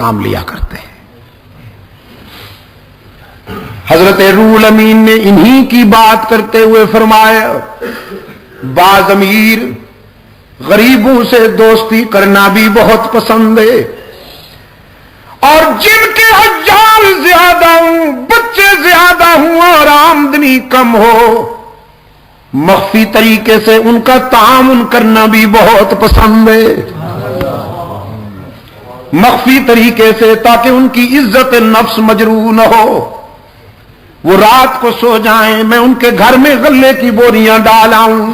کام لیا کرتے ہیں۔ حضرت روح الامین نے انہی کی بات کرتے ہوئے فرمایا بعض امیر غریبوں سے دوستی کرنا بھی بہت پسند ہے، اور جن کے حجال زیادہ ہوں، بچے زیادہ ہوں اور آمدنی کم ہو، مخفی طریقے سے ان کا تعامل کرنا بھی بہت پسند ہے، مخفی طریقے سے، تاکہ ان کی عزت نفس مجروح نہ ہو۔ وہ رات کو سو جائیں، میں ان کے گھر میں غلے کی بوریاں ڈال آؤں،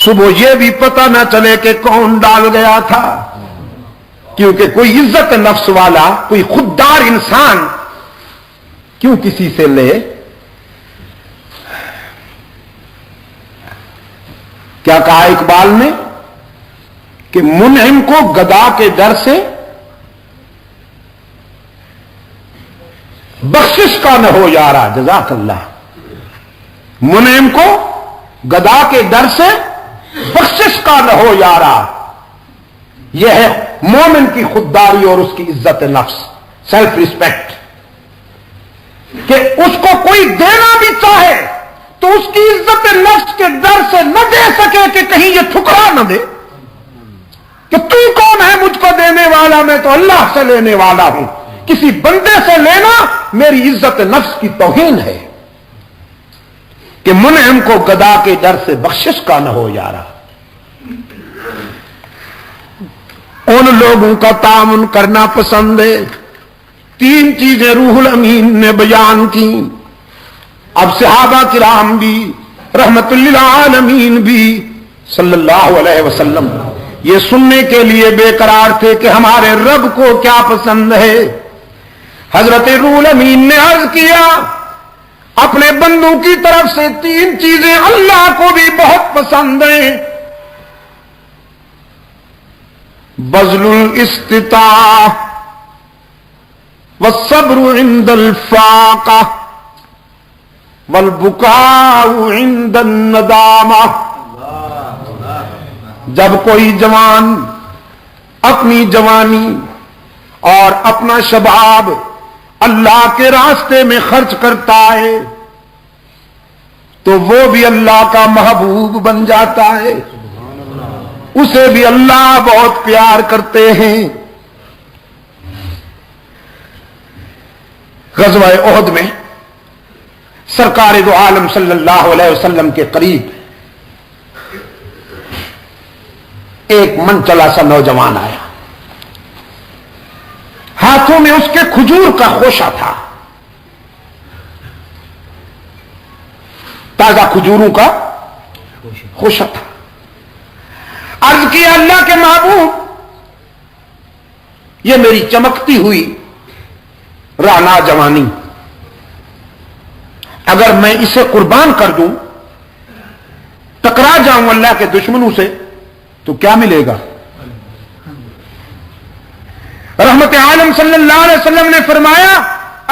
صبح یہ بھی پتہ نہ چلے کہ کون ڈال گیا تھا، کیونکہ کوئی عزت نفس والا، کوئی خوددار انسان کیوں کسی سے لے؟ کیا کہا اقبال نے کہ منعم کو گدا کے ڈر سے بخشش کا نہ ہو یارا، جزاک اللہ۔ منعم کو گدا کے ڈر سے بخشش کا نہ ہو یارا، یہ ہے مومن کی خودداری اور اس کی عزت نفس، سیلف ریسپیکٹ، کہ اس کو کوئی دینا بھی چاہے تو اس کی عزت نفس کے ڈر سے نہ دے سکے کہ کہیں یہ ٹھکرا نہ دے کہ تو کون ہے مجھ کو دینے والا، میں تو اللہ سے لینے والا ہوں، کسی بندے سے لینا میری عزت نفس کی توہین ہے۔ کہ منعم کو گدا کے ڈر سے بخشش کا نہ ہو یارا۔ ان لوگوں کا تعاون کرنا پسند ہے۔ تین چیزیں روح الامین نے بیان کی، اب صحابہ کرام بھی رحمت للعالمین بھی صلی اللہ علیہ وسلم یہ سننے کے لیے بے قرار تھے کہ ہمارے رب کو کیا پسند ہے۔ حضرت روح الامین نے عرض کیا اپنے بندوں کی طرف سے تین چیزیں اللہ کو بھی بہت پسند ہیں، بذل الاستطاع والصبر عند الفاقہ والبکاء عند الندامہ۔ جب کوئی جوان اپنی جوانی اور اپنا شباب اللہ کے راستے میں خرچ کرتا ہے تو وہ بھی اللہ کا محبوب بن جاتا ہے، اسے بھی اللہ بہت پیار کرتے ہیں۔ غزوہ احد میں سرکار دو عالم صلی اللہ علیہ وسلم کے قریب ایک من چلا سا نوجوان آیا، ہاتھوں میں اس کے کھجور کا خوشہ تھا، تازہ کھجوروں کا خوشہ تھا۔ عرض کیا اللہ کے محبوب، یہ میری چمکتی ہوئی رانا جوانی، اگر میں اسے قربان کر دوں، ٹکرا جاؤں اللہ کے دشمنوں سے، تو کیا ملے گا؟ رحمت عالم صلی اللہ علیہ وسلم نے فرمایا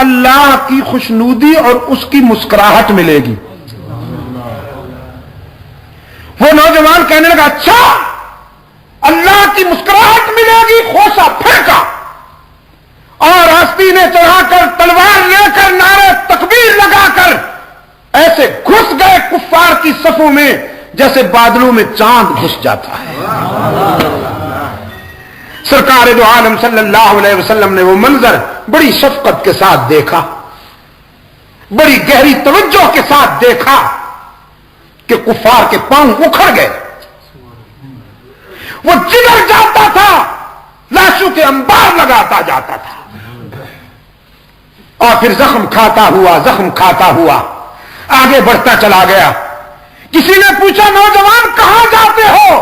اللہ کی خوشنودی اور اس کی مسکراہٹ ملے گی۔ وہ نوجوان کہنے لگا اچھا اللہ کی مسکراہٹ ملے گی، خوشہ پھینکا اور ہستی نے چڑھا کر تلوار لے کر نعرے تکبیر لگا کر ایسے گھس گئے کفار کی صفوں میں جیسے بادلوں میں چاند گھس جاتا ہے۔ سرکار دو عالم صلی اللہ علیہ وسلم نے وہ منظر بڑی شفقت کے ساتھ دیکھا، بڑی گہری توجہ کے ساتھ دیکھا کہ کفار کے پاؤں اکھڑ گئے، وہ جدھر جاتا تھا لاشوں کے انبار لگاتا جاتا تھا، اور پھر زخم کھاتا ہوا آگے بڑھتا چلا گیا۔ کسی نے پوچھا نوجوان کہاں جاتے ہو؟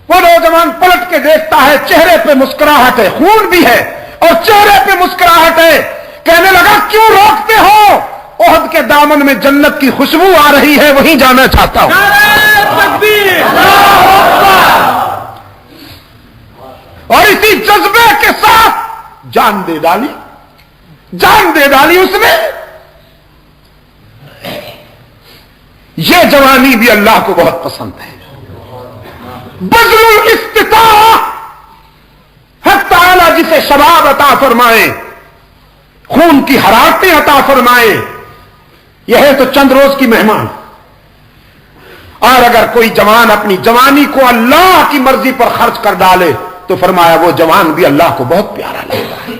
وہ نوجوان پلٹ کے دیکھتا ہے، چہرے پہ مسکراہٹ ہے، خون بھی ہے اور چہرے پہ مسکراہٹ ہے۔ کہنے لگا کیوں روکتے ہو؟ احد کے دامن میں جنت کی خوشبو آ رہی ہے، وہیں جانا چاہتا ہوں۔ اور اسی جذبے کے ساتھ جان دے ڈالی اس نے۔ یہ جوانی بھی اللہ کو بہت پسند ہے۔ بذل الاستطاع، حق تعالی سے شباب عطا فرمائے، خون کی حرارتیں عطا فرمائے. یہ ہے تو چند روز کی مہمان. اور اگر کوئی جوان اپنی جوانی کو اللہ کی مرضی پر خرچ کر ڈالے تو فرمایا وہ جوان بھی اللہ کو بہت پیارا لگتا ہے.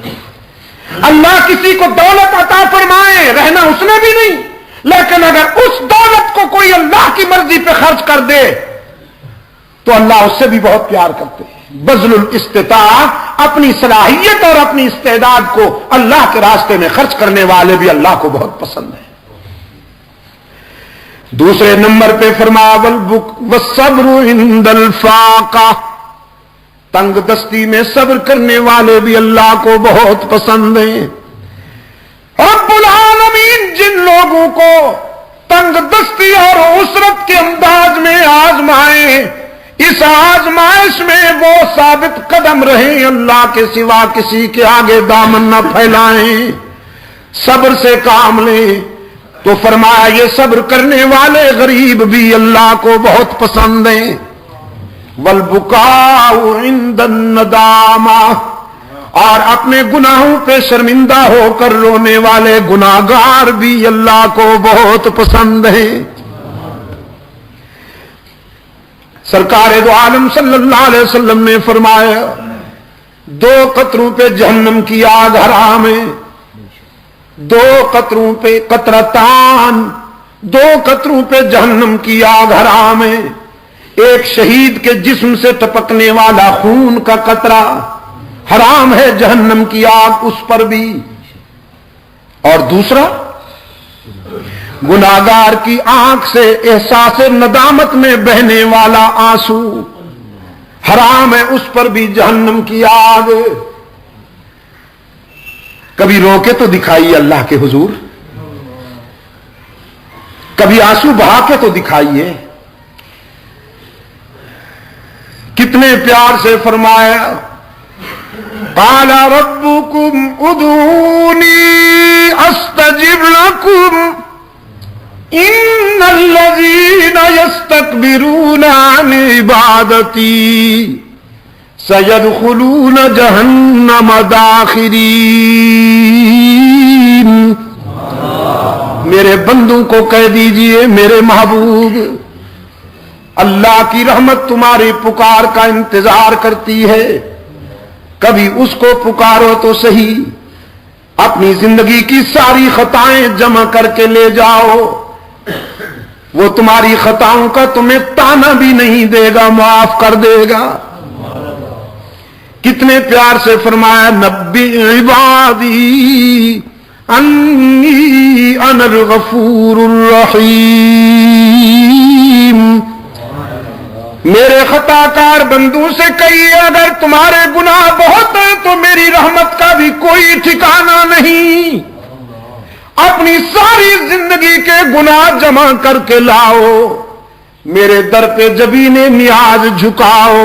اللہ کسی کو دولت عطا فرمائے، رہنا اس نے بھی نہیں، لیکن اگر اس دولت کو کوئی اللہ کی مرضی پہ خرچ کر دے تو اللہ اس سے بھی بہت پیار کرتے ہیں. بذل الاستطاعت، اپنی صلاحیت اور اپنی استعداد کو اللہ کے راستے میں خرچ کرنے والے بھی اللہ کو بہت پسند ہیں. دوسرے نمبر پہ فرمایا والصبر عند الفاقہ، تنگ دستی میں صبر کرنے والے بھی اللہ کو بہت پسند ہیں. رب العالمین جن لوگوں کو تنگ دستی اور عسرت کے انداز میں آزمائے، اس آزمائش میں وہ ثابت قدم رہیں، اللہ کے سوا کسی کے آگے دامن نہ پھیلائیں، صبر سے کام لیں، تو فرمایا یہ صبر کرنے والے غریب بھی اللہ کو بہت پسند ہیں. والبکاء عند الندامہ، اور اپنے گناہوں پہ شرمندہ ہو کر رونے والے گناہگار بھی اللہ کو بہت پسند ہیں. سرکار دو عالم صلی اللہ علیہ وسلم نے فرمایا 2 قطروں پہ جہنم کی آگ حرام ہے. 2 قطروں پہ قطرتان، 2 قطروں پہ جہنم کی آگ حرام ہے. ایک شہید کے جسم سے ٹپکنے والا خون کا قطرہ حرام ہے، جہنم کی آگ اس پر بھی. اور دوسرا گناہگار کی آنکھ سے احساس ندامت میں بہنے والا آنسو حرام ہے، اس پر بھی جہنم کی آگ. کبھی رو کے تو دکھائیے اللہ کے حضور، کبھی آنسو بہا کے تو دکھائیے. کتنے پیار سے فرمایا قال ربکم ادعونی استجب لکم ان الذین یستکبرون عن عبادتی سیدخلون جہنم داخرین. میرے بندوں کو کہہ دیجئے میرے محبوب، اللہ کی رحمت تمہاری پکار کا انتظار کرتی ہے. کبھی اس کو پکارو تو صحیح، اپنی زندگی کی ساری خطائیں جمع کر کے لے جاؤ، وہ تمہاری خطاؤں کا تمہیں تانا بھی نہیں دے گا، معاف کر دے گا. کتنے پیار سے فرمایا نبی عبادی انی انا الغفور الرحیم. میرے خطا کار بندوں سے کہیے اگر تمہارے گناہ بہت ہیں تو میری رحمت کا بھی کوئی ٹھکانہ نہیں. اپنی ساری زندگی کے گناہ جمع کر کے لاؤ، میرے در پہ جبین نیاز جھکاؤ،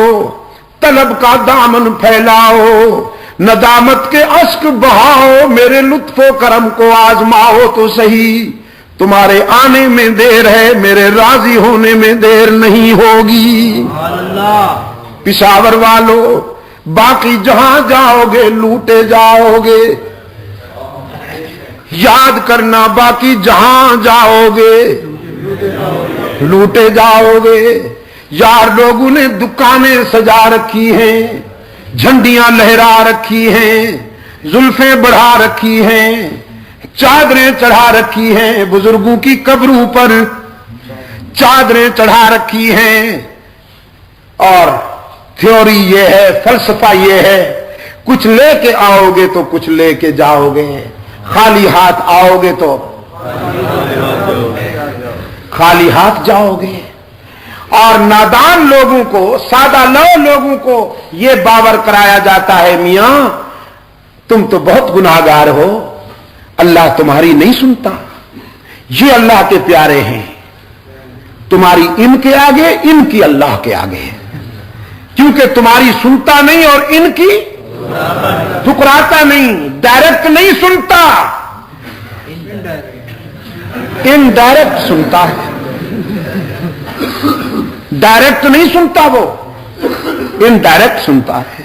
طلب کا دامن پھیلاؤ، ندامت کے اشک بہاؤ، میرے لطف و کرم کو آزماؤ تو صحیح. تمہارے آنے میں دیر ہے، میرے راضی ہونے میں دیر نہیں ہوگی. پشاور والو باقی جہاں جاؤ گے لوٹے جاؤ گے، یاد کرنا باقی جہاں جاؤ گے لوٹے جاؤ گے. یار لوگوں نے دکانیں سجا رکھی ہیں، جھنڈیاں لہرا رکھی ہیں، زلفیں بڑھا رکھی ہیں، چادریں چڑھا رکھی ہیں، بزرگوں کی قبروں پر چادریں چڑھا رکھی ہیں. اور تھیوری یہ ہے، فلسفہ یہ ہے، کچھ لے کے آؤ گے تو کچھ لے کے جاؤ گے، خالی ہاتھ آؤ گے تو خالی ہاتھ جاؤ گے. اور نادان لوگوں کو، سادہ لوگوں کو یہ باور کرایا جاتا ہے میاں تم تو بہت گناہگار ہو، اللہ تمہاری نہیں سنتا. یہ اللہ کے پیارے ہیں، تمہاری ان کے آگے، ان کی اللہ کے آگے، کیونکہ تمہاری سنتا نہیں اور ان کی ٹھکراتا نہیں. ڈائریکٹ نہیں سنتا، انڈائریکٹ سنتا ہے. ڈائریکٹ نہیں سنتا، وہ انڈائریکٹ سنتا ہے.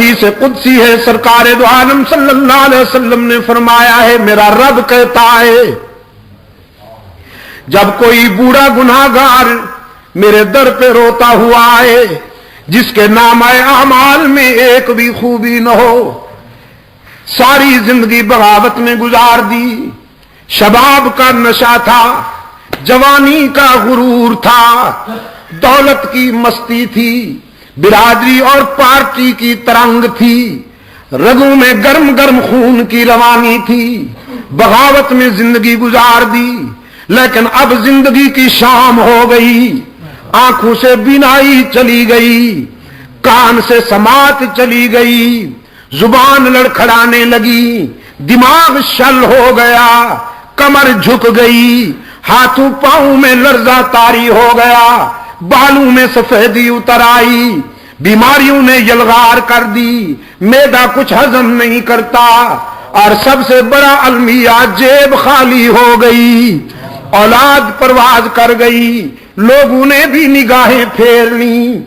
حدیث قدسی ہے، سرکار دو عالم صلی اللہ علیہ وسلم نے فرمایا ہے، میرا رب کہتا ہے جب کوئی بوڑھا گناہگار میرے در پہ روتا ہوا آئے جس کے نامہ اعمال میں ایک بھی خوبی نہ ہو، ساری زندگی بغاوت میں گزار دی، شباب کا نشہ تھا، جوانی کا غرور تھا، دولت کی مستی تھی، برادری اور پارٹی کی ترنگ تھی، رگوں میں گرم گرم خون کی روانی تھی، بغاوت میں زندگی گزار دی، لیکن اب زندگی کی شام ہو گئی، آنکھوں سے بینائی چلی گئی، کان سے سماعت چلی گئی، زبان لڑکھڑانے لگی، دماغ شل ہو گیا، کمر جھک گئی، ہاتھوں پاؤں میں لرزہ طاری ہو گیا، بالوں میں سفیدی اتر آئی، بیماریوں نے یلغار کر دی، معدہ کچھ ہضم نہیں کرتا، اور سب سے بڑا المیہ جیب خالی ہو گئی، اولاد پرواز کر گئی، لوگوں نے بھی نگاہیں پھیر لی،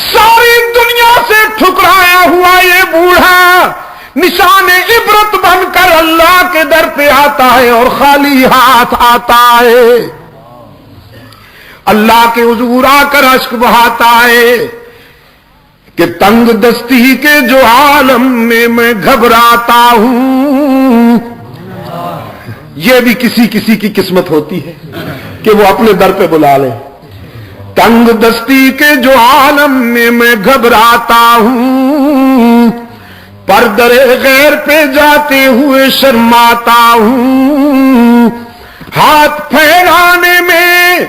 ساری دنیا سے ٹھکرایا ہوا یہ بوڑھا نشان عبرت بن کر اللہ کے در پہ آتا ہے اور خالی ہاتھ آتا ہے، اللہ کے حضور آ کر اشک بہاتا ہے کہ تنگ دستی کے جو عالم میں گھبراتا ہوں، یہ بھی کسی کسی کی قسمت ہوتی ہے کہ وہ اپنے در پہ بلا لے، تنگ دستی کے جو عالم میں گھبراتا ہوں، پر در غیر پہ جاتے ہوئے شرماتا ہوں، ہاتھ پھیلانے میں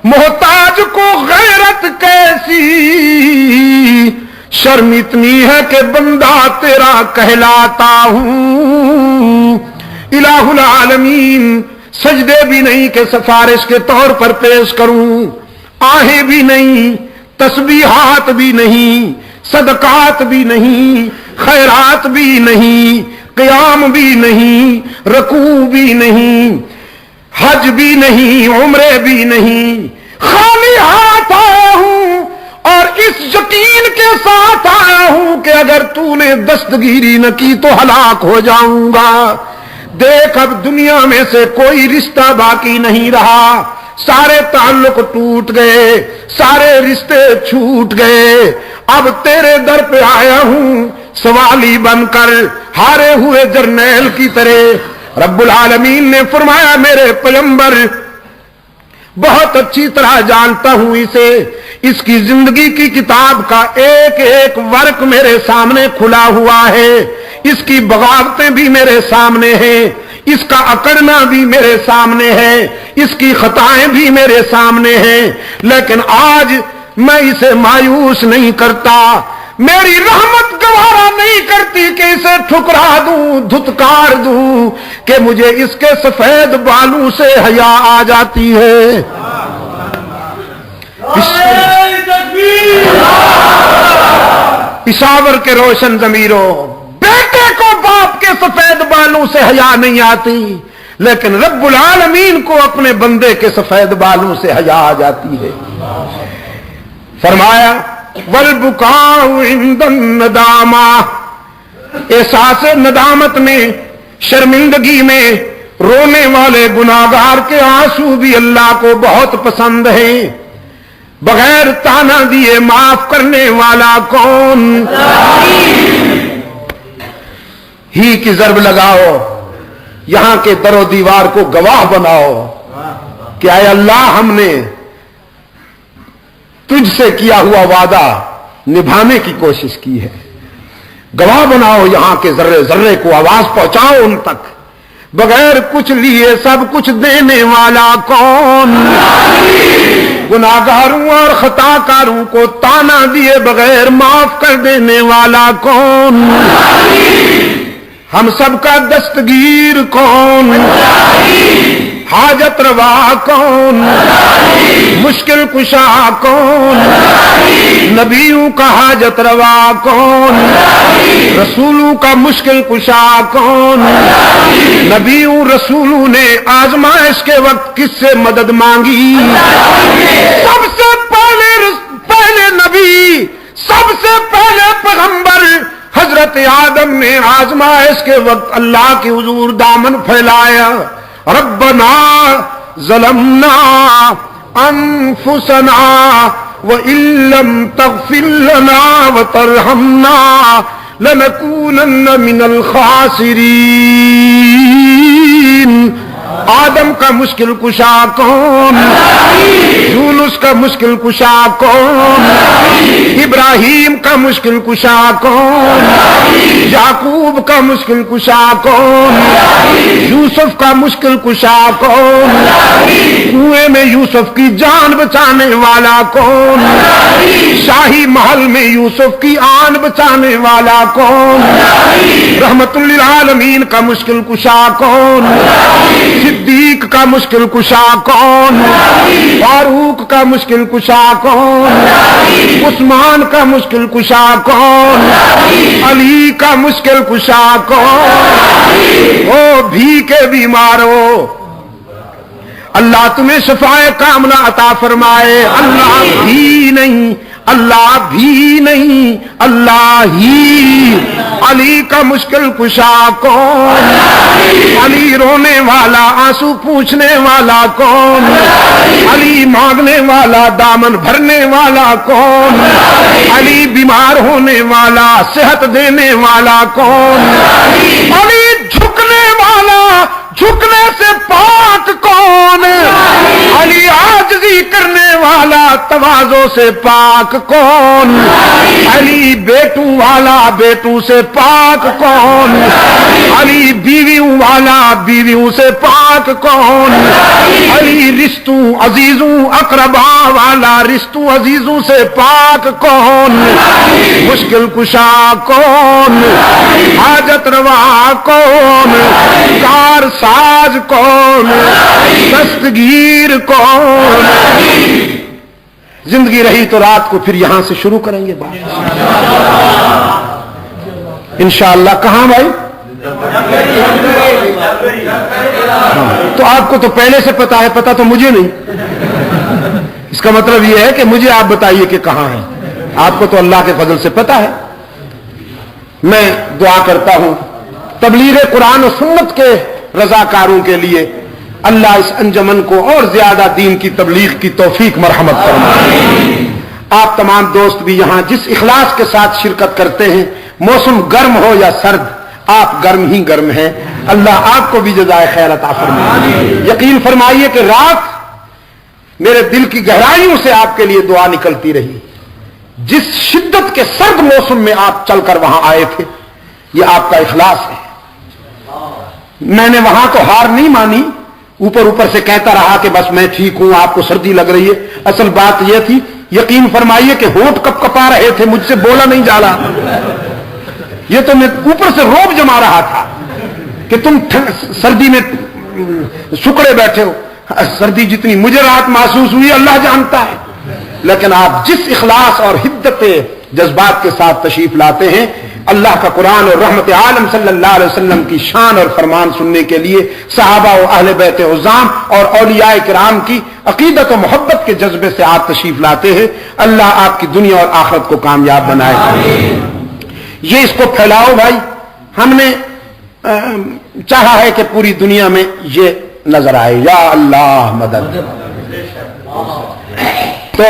محتاج کو غیرت کیسی، شرم اتنی ہے کہ بندہ تیرا کہلاتا ہوں، الہ العالمین سجدے بھی نہیں کہ سفارش کے طور پر پیش کروں، آہیں بھی نہیں، تسبیحات بھی نہیں، صدقات بھی نہیں، خیرات بھی نہیں، قیام بھی نہیں، رکوع بھی نہیں، حج بھی نہیں، عمرے بھی نہیں، خالی ہاتھ آیا ہوں، اور اس یقین کے ساتھ آیا ہوں کہ اگر تو نے دستگیری نہ کی تو ہلاک ہو جاؤں گا۔ دیکھ اب دنیا میں سے کوئی رشتہ باقی نہیں رہا، سارے تعلق ٹوٹ گئے، سارے رشتے چھوٹ گئے، اب تیرے در پہ آیا ہوں سوالی بن کر، ہارے ہوئے جرنیل کی طرح۔ رب العالمین نے فرمایا میرے پیغمبر بہت اچھی طرح جانتا ہوں اسے، اس کی زندگی کی کتاب کا ایک ایک ورق میرے سامنے کھلا ہوا ہے، اس کی بغاوتیں بھی میرے سامنے ہیں، اس کا اکڑنا بھی میرے سامنے ہے، اس کی خطائیں بھی میرے سامنے ہیں، لیکن آج میں اسے مایوس نہیں کرتا، میری رحمت گوارا نہیں کرتی کہ اسے ٹھکرا دوں، دھتکار دوں، کہ مجھے اس کے سفید بالوں سے حیا آ جاتی ہے۔ پشاور کے روشن ضمیروں، بیٹے کو باپ کے سفید بالوں سے حیا نہیں آتی، لیکن رب العالمین کو اپنے بندے کے سفید بالوں سے حیا آ جاتی ہے۔ فرمایا والبکاء عند الندامہ، احساس ندامت میں، شرمندگی میں رونے والے گناہگار کے آنسو بھی اللہ کو بہت پسند ہیں۔ بغیر تانا دیے معاف کرنے والا کون؟ ہی کی ضرب لگاؤ، یہاں کے در و دیوار کو گواہ بناؤ کہ اے اللہ ہم نے تجھ سے کیا ہوا وعدہ نبھانے کی کوشش کی ہے، گواہ بناؤ، یہاں کے ذرے ذرے کو آواز پہنچاؤ ان تک۔ بغیر کچھ لیے سب کچھ دینے والا کون؟ گناہگاروں اور خطا کاروں کو تانا دیے بغیر معاف کر دینے والا کون؟ ہم سب کا دستگیر کون؟ حاجت روا کون؟ مشکل کشا کون؟ نبیوں کا حاجت روا کون؟ رسولوں کا مشکل کشا کون؟ نبیوں رسولوں نے آزمائش کے وقت کس سے مدد مانگی؟ سب سے پہلے نبی، سب سے پہلے پیغمبر حضرت حضرت آدم نے آزمائش کے وقت اللہ کے حضور دامن پھیلایا، ربنا ظلمنا انفسنا وان لم تغفر لنا وترحمنا لنکونن من الخاسرین۔ آدم کا مشکل کشا کون؟ یونس کا مشکل کشا کون؟ ابراہیم کا مشکل کشا کون؟ یعقوب کا مشکل کشا کون؟ یوسف کا مشکل کشا کون؟ کنویں میں یوسف کی جان بچانے والا کون؟ شاہی محل میں یوسف کی آن بچانے والا کون؟ رحمت للعالمین کا مشکل کشا کون؟ صدیق کا مشکل کشا کون؟ فاروق کا مشکل کشا کون؟ عثمان کا مشکل کشا کون؟ علی کا مشکل کشا کون؟ او بھی کے بیمارو، اللہ تمہیں شفائے کاملہ عطا فرمائے۔ اللہ بھی نہیں، اللہ بھی نہیں، اللہ ہی۔ علی کا مشکل کشا کون؟ علی رونے والا، آنسو پوچھنے والا کون؟ علی مانگنے والا، دامن بھرنے والا کون؟ علی بیمار ہونے والا، صحت دینے والا کون؟ علی جھکنے والا، جھکنے سے پاک کون؟ علی عاجزی کرنے والا، تواضع سے پاک کون؟ علی بیٹوں والا، بیٹوں سے پاک کون؟ علی بیویوں والا، بیویوں سے پاک کون؟ علی رشتوں عزیزوں اقربا والا، رشتوں عزیزوں سے پاک کون؟ مشکل کشا کون؟ حاجت روا کون؟ کار ساز کون؟ دستگیر کون؟ زندگی رہی تو رات کو پھر یہاں سے شروع کریں گے بات انشاءاللہ۔ کہاں بھائی؟ تو آپ کو تو پہلے سے پتا ہے، پتا تو مجھے نہیں۔ اس کا مطلب یہ ہے کہ مجھے آپ بتائیے کہ کہاں ہے۔ آپ کو تو اللہ کے فضل سے پتا ہے۔ میں دعا کرتا ہوں تبلیغ قرآن و سنت کے رضاکاروں کے لیے اللہ اس انجمن کو اور زیادہ دین کی تبلیغ کی توفیق مرحمت فرمائے۔ آپ تمام دوست بھی یہاں جس اخلاص کے ساتھ شرکت کرتے ہیں، موسم گرم ہو یا سرد، آپ گرم ہی گرم ہیں۔ اللہ آپ کو بھی جزائے خیر عطا فرمائے۔ یقین فرمائیے کہ رات میرے دل کی گہرائیوں سے آپ کے لیے دعا نکلتی رہی۔ جس شدت کے سرد موسم میں آپ چل کر وہاں آئے تھے، یہ آپ کا اخلاص ہے۔ میں نے وہاں تو ہار نہیں مانی، اوپر اوپر سے کہتا رہا کہ بس میں ٹھیک ہوں، آپ کو سردی لگ رہی ہے۔ اصل بات یہ تھی، یقین فرمائیے کہ ہونٹ کپ کپا رہے تھے، مجھ سے بولا نہیں جا رہا۔ یہ تو میں اوپر سے روب جما رہا تھا کہ تم سردی میں سکڑے بیٹھے ہو۔ سردی جتنی مجھے رات محسوس ہوئی اللہ جانتا ہے، لیکن آپ جس اخلاص اور حدت جذبات کے ساتھ تشریف لاتے ہیں، اللہ کا قرآن اور رحمت عالم صلی اللہ علیہ وسلم کی شان اور فرمان سننے کے لیے، صحابہ و اہل بیت عظام اور اولیاء کرام کی عقیدت و محبت کے جذبے سے آپ تشریف لاتے ہیں۔ اللہ آپ کی دنیا اور آخرت کو کامیاب بنائے۔ یہ اس کو پھیلاؤ بھائی۔ ہم نے چاہا ہے کہ پوری دنیا میں یہ نظر آئے، یا اللہ مدد۔ تو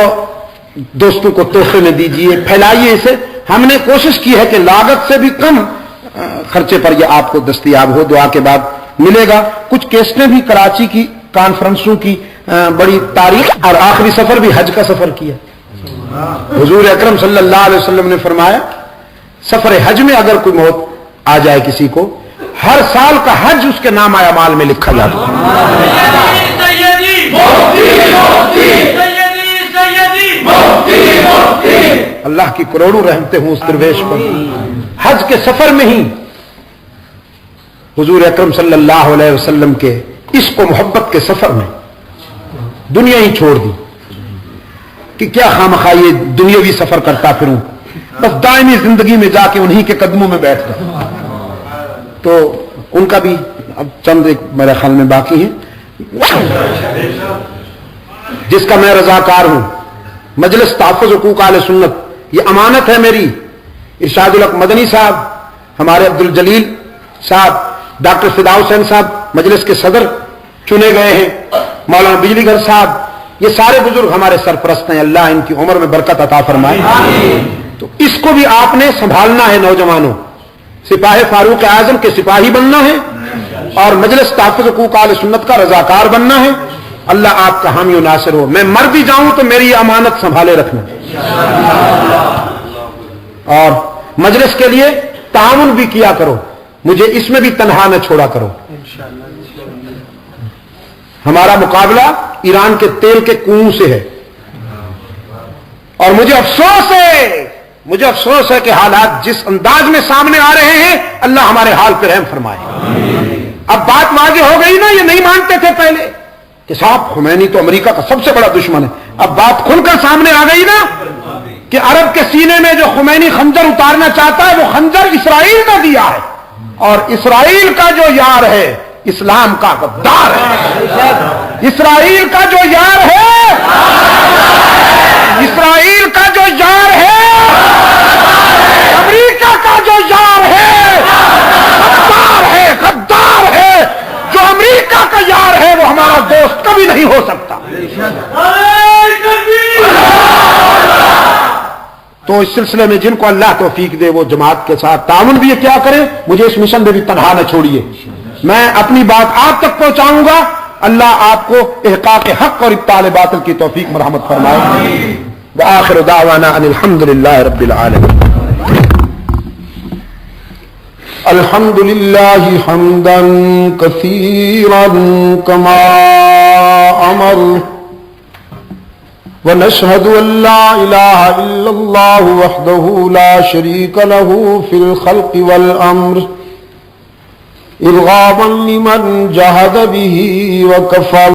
دوستوں کو تحفے میں دیجئے، پھیلائیے اسے۔ ہم نے کوشش کی ہے کہ لاگت سے بھی کم خرچے پر یہ آپ کو دستیاب ہو۔ دعا کے بعد ملے گا۔ کچھ کیسٹیں بھی کراچی کی کانفرنسوں کی بڑی تاریخ، اور آخری سفر بھی حج کا سفر کیا۔ حضور اکرم صلی اللہ علیہ وسلم نے فرمایا سفر حج میں اگر کوئی موت آ جائے کسی کو، ہر سال کا حج اس کے نام اعمال میں لکھا جاتا ہے۔ اللہ کی کروڑوں رحمتیں ہوں اس درویش پر۔ حج کے سفر میں ہی حضور اکرم صلی اللہ علیہ وسلم کے عشق و محبت کے سفر میں دنیا ہی چھوڑ دی کہ کیا خواہ یہ دنیاوی سفر کرتا پھروں، بس دائمی زندگی میں جا کے انہی کے قدموں میں بیٹھ گئے۔ تو ان کا بھی اب چند ایک میرے خیال میں باقی ہے، جس کا میں رضاکار ہوں۔ مجلس تحفظ حقوق اہل سنت، یہ امانت ہے میری۔ ارشاد الحق مدنی صاحب ہمارے عبد الجلیل صاحب، ڈاکٹر فدا حسین صاحب مجلس کے صدر چنے گئے ہیں، مولانا بجلی گھر صاحب، یہ سارے بزرگ ہمارے سرپرست ہیں، اللہ ان کی عمر میں برکت عطا فرمائے۔ تو اس کو بھی آپ نے سنبھالنا ہے نوجوانوں، سپاہی فاروق اعظم کے سپاہی بننا ہے اور مجلس تحفظ حقوق اہل سنت کا رضاکار بننا ہے۔ اللہ آپ کا حامی و ناصر ہو۔ میں مر بھی جاؤں تو میری یہ امانت سنبھالے رکھنا، اور مجلس کے لیے تعاون بھی کیا کرو، مجھے اس میں بھی تنہا نہ چھوڑا کرو۔ ہمارا مقابلہ ایران کے تیل کے کنویں سے ہے، اور مجھے افسوس ہے کہ حالات جس انداز میں سامنے آ رہے ہیں، اللہ ہمارے حال پہ رحم فرمائے۔ اب بات واضح ہو گئی نا، یہ نہیں مانتے تھے پہلے کہ صاحب خمینی تو امریکہ کا سب سے بڑا دشمن ہے، اب بات کھل کر سامنے آ گئی نا کہ عرب کے سینے میں جو خمینی خنجر اتارنا چاہتا ہے وہ خنجر اسرائیل نے دیا ہے، اور اسرائیل کا جو یار ہے اسلام کا غدار ہے۔ اسرائیل کا جو یار ہے، اسرائیل کا جو یار ہے، امریکہ کا جو یار ہے غدار ہے۔ جو امریکہ کا یار ہے وہ ہمارا دوست کبھی نہیں ہو سکتا۔ تو اس سلسلے میں جن کو اللہ توفیق دے وہ جماعت کے ساتھ تعاون بھی کیا کرے، مجھے اس مشن میں بھی تنہا نہ چھوڑیے۔ میں اپنی بات آپ تک پہنچاؤں گا، اللہ آپ کو احقاق حق اور ابطال باطل کی توفیق مرحمت فرمائے۔ وآخر دعوانا ان الحمد للہ رب العالمین۔ الحمد للہ حمدا کثیرا کما امر، ونشهد ان لا اله الا الله وحده لا شريك له في الخلق والامر، ارغاما لمن جهد به وكفى